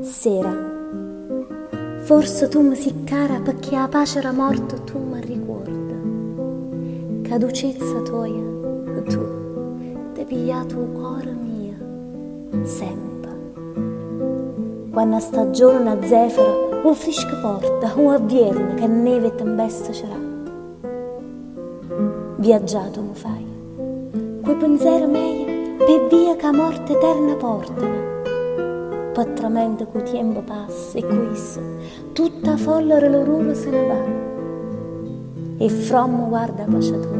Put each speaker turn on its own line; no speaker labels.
Sera, forse tu mi si cara perché la pace era morta tu mi ricorda. Che dolcezza tua, tu, ti pigliato il cuore mio, sempre. Quando stagione una zefira, o fresca porta, o avvierne che neve e tempesta c'era. Viaggiato mi fai, quei pensieri miei, per via che la morte eterna portano. Patramento che il tempo passa e questo, tutta folla loro se ne va. E from guarda pace tua,